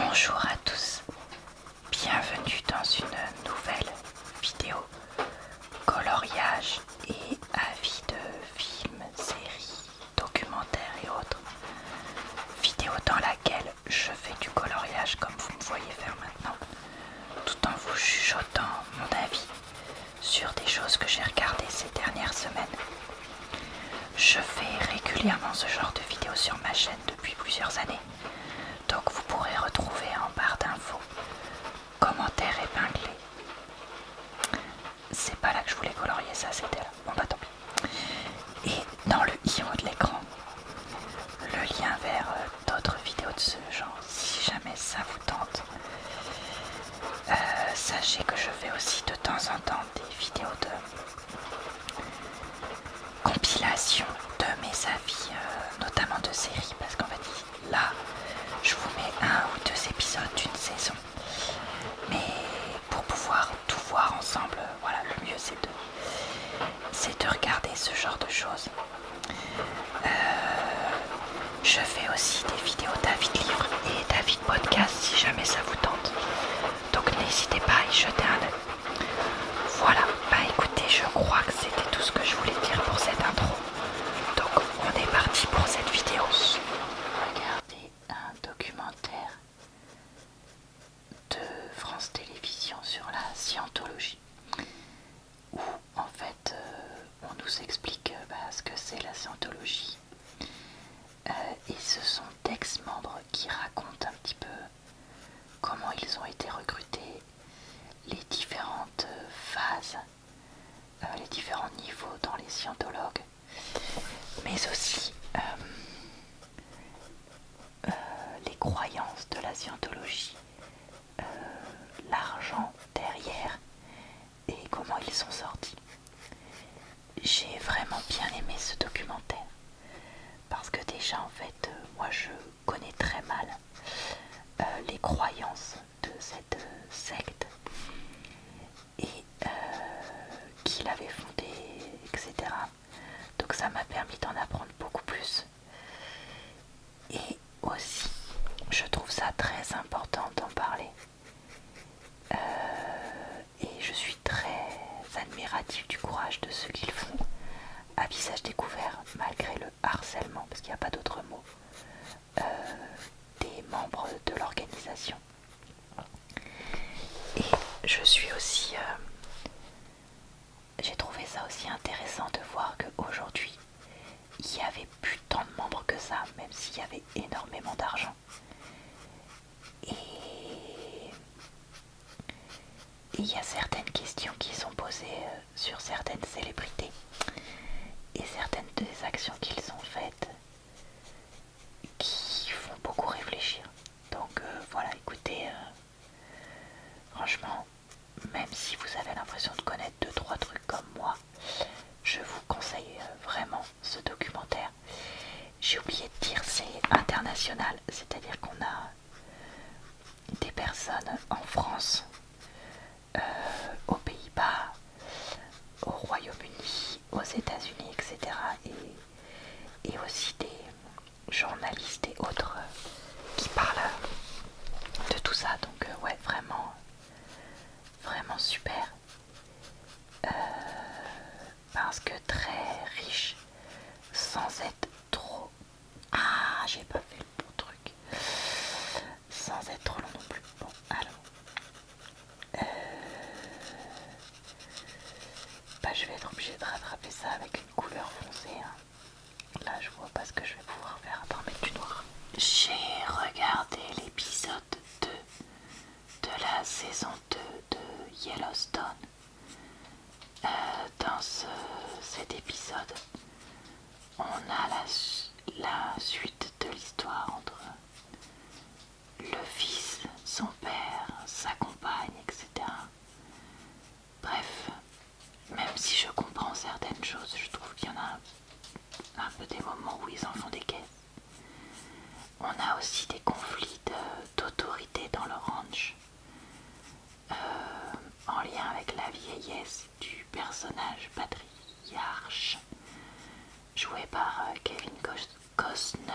Bonjour à tous, bienvenue dans une nouvelle vidéo coloriage et avis de films, séries, documentaires et autres. Vidéo dans laquelle je fais du coloriage comme vous me voyez faire maintenant, tout en vous chuchotant mon avis sur des choses que j'ai regardées ces dernières semaines. Je fais régulièrement ce genre de vidéos sur ma chaîne depuis plusieurs années. Donc vous pourrez retrouver en barre d'infos, commentaires épinglés. C'est pas là que je voulais colorier ça, c'était là. Bon bah tant pis. Et dans le i de l'écran, le lien vers d'autres vidéos de ce genre, si jamais ça vous tente. Sachez que je fais aussi de temps en temps des vidéos de compilation de mes avis, notamment de séries, parce qu'en fait là je vous mets 1 ou 2 épisodes d'une saison, mais pour pouvoir tout voir ensemble, voilà, le mieux c'est de regarder ce genre de choses. Je fais aussi des vidéos d'avis de livres et d'avis de podcast si jamais ça vous tente, donc n'hésitez pas à y jeter un œil. Voilà, bah écoutez, je crois que c'était tout ce que je voulais dire pour cette intro. Donc on est parti pour cette vidéo. Regardez un documentaire de France Télévisions sur la scientologie, où en fait on nous explique ce que c'est la scientologie. Et ce sont d'ex-membres qui racontent un petit peu comment ils ont été recrutés, les différentes phases, les différents niveaux dans les scientologues, mais aussi les croyances de la scientologie, l'argent derrière et comment ils sont sortis. J'ai vraiment bien aimé ce documentaire parce que déjà en fait moi je connais très mal les croyances de cette secte et qui l'avait fondée, etc. Donc ça m'a permis d'en apprendre beaucoup plus. Et aussi, je trouve ça très important d'en parler. Et je suis très admirative du courage de ceux qui le font à visage découvert, malgré le harcèlement, parce qu'il n'y a pas d'autre mot, des membres de l'organisation. Et je suis aussi... j'ai trouvé ça aussi intéressant de voir qu'aujourd'hui, il n'y avait plus tant de membres que ça, même s'il y avait énormément d'argent. Et il y a certaines questions qui sont posées sur certaines célébrités et certaines des actions qu'ils ont faites qui font beaucoup réfléchir. Donc voilà, écoutez, franchement, même si vous avez l'impression de connaître 2-3 trucs comme moi, je vous conseille vraiment ce documentaire. J'ai oublié de dire, c'est international, c'est-à-dire qu'on a des personnes en France, aux Pays-Bas, au Royaume-Uni, aux États-Unis, etc. Et aussi des journalistes et autres qui parlent de tout ça. Donc ouais, vraiment, vraiment super. Parce que très riche, sans être trop... Ah, j'ai pas fait le bon truc. Sans être trop long non plus. Bon, alors... je vais être obligée de rattraper ça avec une couleur foncée. Là, je vois pas ce que je vais pouvoir faire à part mettre du noir. J'ai regardé l'épisode 2 de la saison 2 de Yellowstone. Dans cet épisode, on a la suite de l'histoire entre le fils, son père, sa compagne, etc. Bref, même si je comprends certaines choses, je trouve qu'il y en a un peu des moments où ils en font des caisses. On a aussi des conflits d'autorité dans le ranch, en lien avec la vieillesse du personnage patriarche joué par Kevin Costner,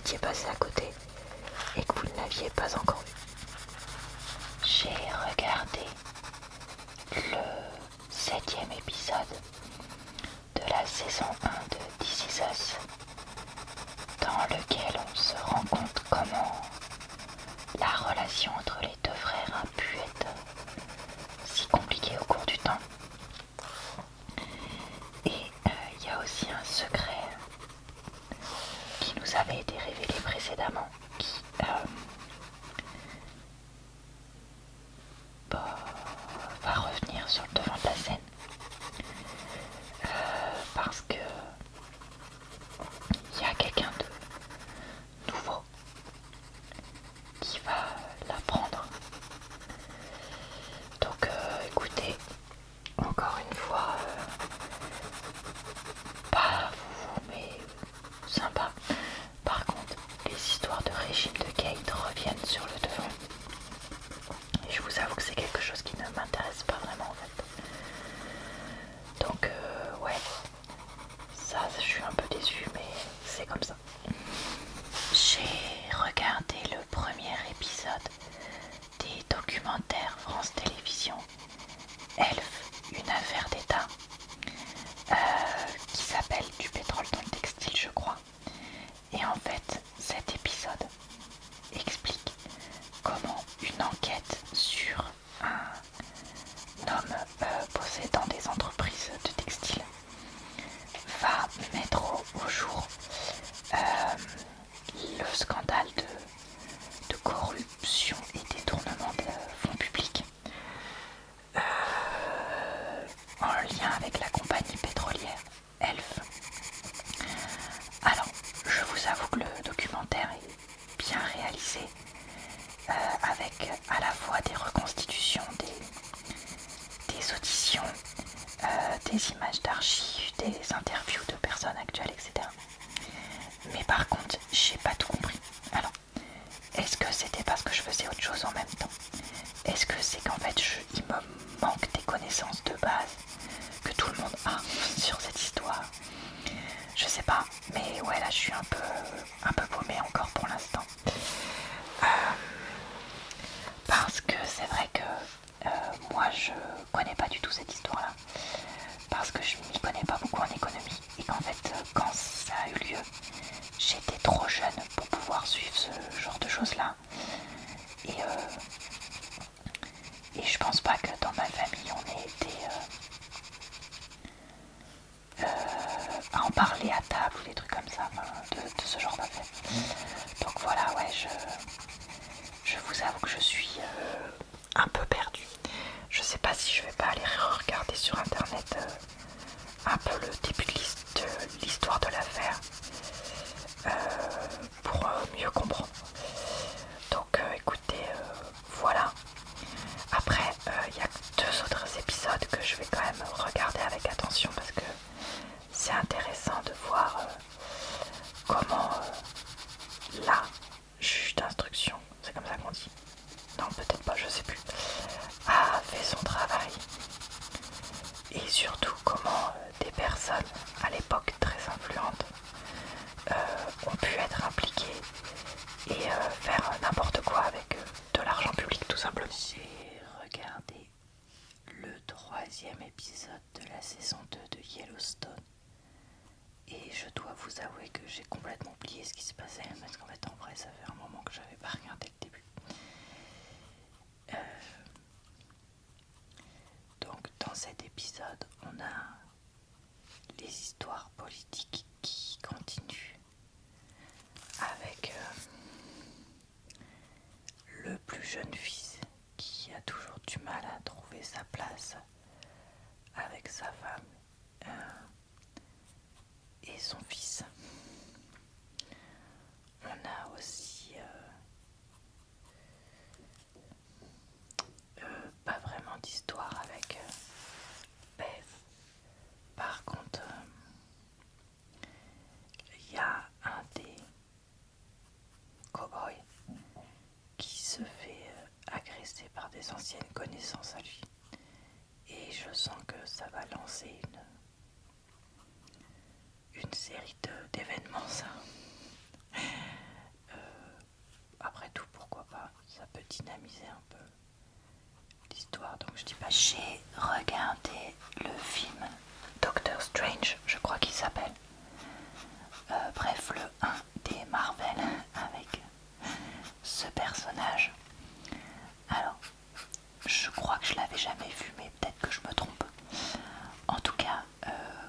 étiez passé à côté et que vous ne l'aviez pas encore vu. J'ai regardé le 7e épisode de la saison 1 de This Is Us, dans lequel on se rend compte comment la relation entre les deux frères a pu être si compliquée au cours du temps. Et il y a aussi un secret qui nous avait été révélé précédemment, qui va revenir sur le devant de la scène, parce que il y a quelqu'un de nouveau qui va l'apprendre. Donc écoutez, encore une fois, pas vous, mais sympa. Par contre, les histoires de régime de Kate reviennent sur le devant. Et je vous avoue que c'est quelque chose qui ne m'intéresse pas vraiment en fait. Donc ouais, ça je suis un peu déçue, mais c'est comme ça. J'ai regardé le premier épisode des documentaires France Télévisions Elf, une affaire d'État, qui s'appelle Du pétrole dans le textile, je crois. Et en fait, cet épisode explique comment une enquête sur un homme possédant des entreprises de textile va mettre au jour le scandale de corruption et détournement de fonds publics en lien avec la compagnie pétrolière Elf. Alors, je vous avoue que le documentaire est bien réalisé, avec à la fois des reconstitutions, des auditions, des images d'archives, des interviews de personnes actuelles, etc. Mais par contre, j'ai pas tout compris. Alors, est-ce que c'était parce que je faisais autre chose en même temps? Est-ce que c'est qu'en fait, il me manque des connaissances de base que tout le monde a sur cette histoire? Je sais pas, mais ouais, là je suis un peu paumée encore pour l'instant. Parce que c'est vrai que moi je connais pas du tout cette histoire-là. Parce que je m'y connais pas beaucoup en économie. Et qu'en fait, quand ça a eu lieu, j'étais trop jeune pour pouvoir suivre ce genre de choses-là. Et je pense pas que dans ma famille on ait été à en parler à table ou des trucs comme ça, de ce genre d'affaires. Donc voilà, ouais, je vous avoue que je suis un peu perdue. Je sais pas si je vais pas aller regarder sur internet un peu le début de l'histoire de l'affaire pour mieux comprendre. Donc écoutez, voilà. Après, il y a 2 autres épisodes que je vais quand même regarder avec attention parce que c'est intéressant de voir comment la juge d'instruction, c'est comme ça qu'on dit, non peut-être pas, je sais plus, a fait son travail. Et surtout comment des personnes à l'époque très influentes ont pu être impliquées et faire n'importe quoi avec de l'argent public tout simplement. J'ai regardé le 3e épisode de la saison 2 de Yellowstone et je dois vous avouer que j'ai complètement oublié ce qui se passait parce qu'en fait en vrai ça fait un moment que j'avais pas regardé le début. Donc dans cet épisode on a les histoires politiques qui continuent avec le plus jeune fils qui a toujours du mal à trouver sa place avec sa femme et son fils. On a aussi pas vraiment d'histoire avec Bev. Par contre, il y a un des cow-boys qui se fait agresser par des anciennes connaissances à lui. Et je sens que ça va lancer une série d'événements, ça. dynamiser un peu l'histoire. Donc je dis pas, j'ai regardé le film Doctor Strange, je crois qu'il s'appelle. Bref, le 1 des Marvel avec ce personnage. Alors, je crois que je l'avais jamais vu, mais peut-être que je me trompe. En tout cas,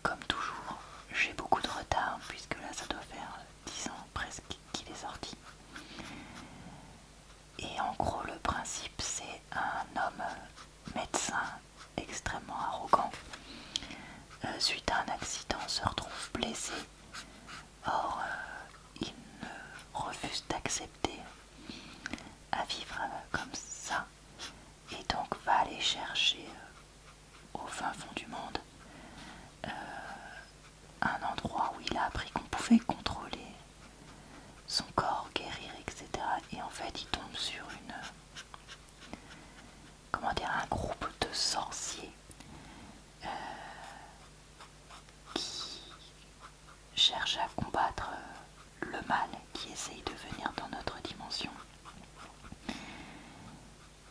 comme toujours, j'ai beaucoup de retard, puisque là ça doit faire 10 ans presque qu'il est sorti. Et en gros, le principe, c'est un homme médecin extrêmement arrogant. Suite à un accident, se retrouve blessé. Or, il ne refuse d'accepter à vivre comme ça. Et donc va aller chercher au fin fond du monde un endroit où il a appris qu'on pouvait contrôler son corps, guérir, etc. Et en fait, il tombe sur un groupe de sorciers qui cherchent à combattre le mal qui essaye de venir dans notre dimension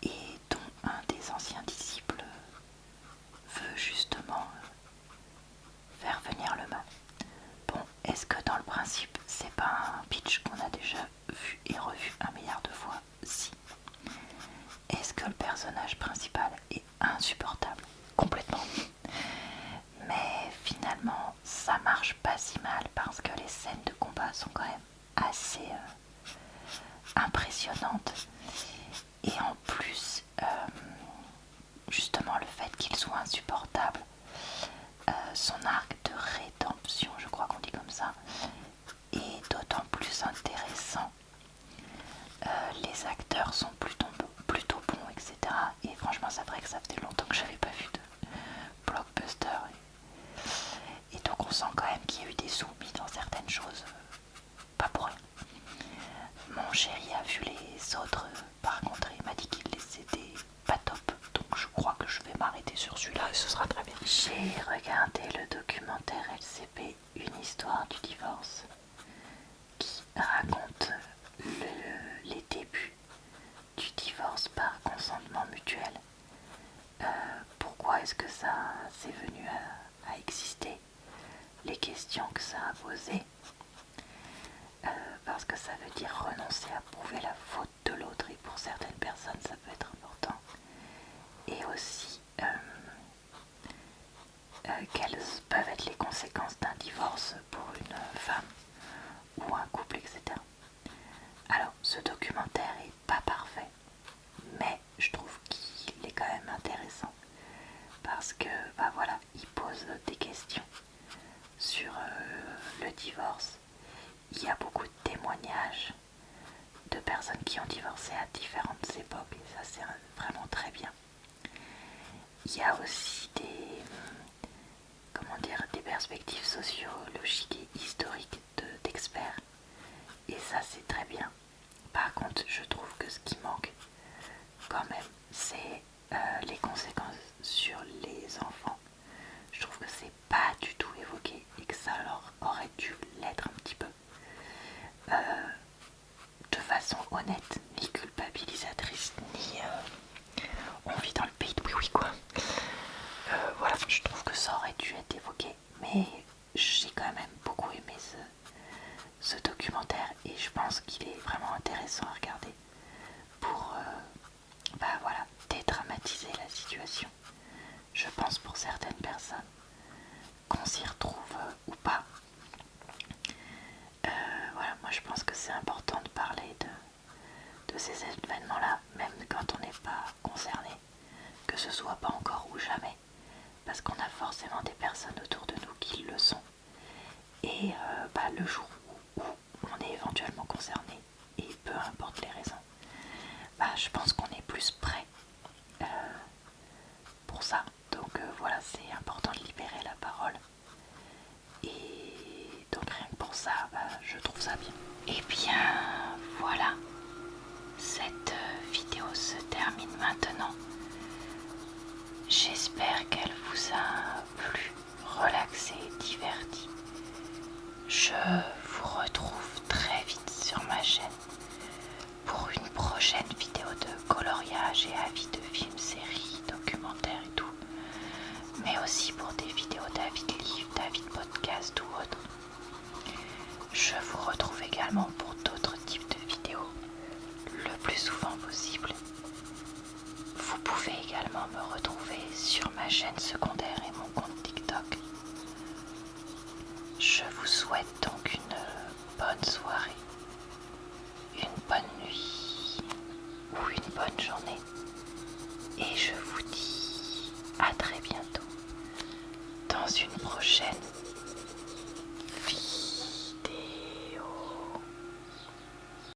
et dont un des anciens disciples veut justement faire venir le mal. Bon, est-ce que dans le principe, c'est pas un pitch qu'on a déjà vu et revu 1 milliard de fois? Si. Est-ce que le personnage principal est insupportable? Complètement. Mais finalement, ça marche pas si mal parce que les scènes de combat sont quand même assez impressionnantes. Et en plus, justement, le fait qu'il soit insupportable, son arc de rédemption, je crois qu'on dit comme ça, est d'autant plus intéressant. Les acteurs sont plutôt bons, etc. Et franchement, c'est vrai que ça faisait longtemps que j'avais pas vu de blockbuster. Et donc on sent quand même qu'il y a eu des sous mis dans certaines choses, pas pour rien. Mon chéri a vu les autres, par contre il m'a dit qu'il les était pas top, donc je crois que je vais m'arrêter sur celui-là et ce sera très bien. J'ai regardé le documentaire LCP, une histoire du divorce, qui raconte les débuts du divorce par consentement mutuel. Pourquoi est-ce que ça c'est venu à exister, les questions que ça a posées, parce que ça veut dire renoncer à prouver la faute de l'autre et pour certaines personnes ça peut être important, et aussi quelles peuvent être les conséquences d'un divorce pour une femme ou un couple, etc. Alors ce documentaire est pas parfait, mais je trouve qu'il est quand même intéressant parce que voilà, il pose des questions sur le divorce. Il y a beaucoup de témoignages de personnes qui ont divorcé à différentes époques et ça c'est vraiment très bien. Il y a aussi des perspectives sociologiques et historiques d'experts et ça c'est très bien. Par contre, je trouve que ce qui manque quand même, c'est les conséquences sur les enfants. Je trouve que c'est pas du tout évoqué et que ça leur aurait dû l'être un petit peu. De façon honnête, ni culpabilisatrice, ni on vit dans le pays de oui quoi. Voilà, je trouve que ça aurait dû être évoqué, mais j'ai quand même beaucoup aimé ce documentaire et je pense qu'il est vraiment intéressant à regarder pour voilà, dédramatiser la situation. Je pense pour certaines personnes qu'on s'y retrouve ou pas. Voilà, moi je pense que c'est important de parler de ces événements-là, même quand on n'est pas concerné, que ce soit pas encore ou jamais, parce qu'on a forcément des personnes autour de nous qui le sont. Et le jour où on est éventuellement concerné, et peu importe les raisons, je pense qu'on est plus prêt pour ça. Donc voilà, c'est important de libérer la parole. Et donc rien que pour ça, je trouve ça bien. Et bien voilà, cette vidéo se termine maintenant. J'espère qu'elle vous a plu, relaxé, diverti. Je vous retrouve très vite sur ma longtemps possible. Vous pouvez également me retrouver sur ma chaîne secondaire et mon compte TikTok. Je vous souhaite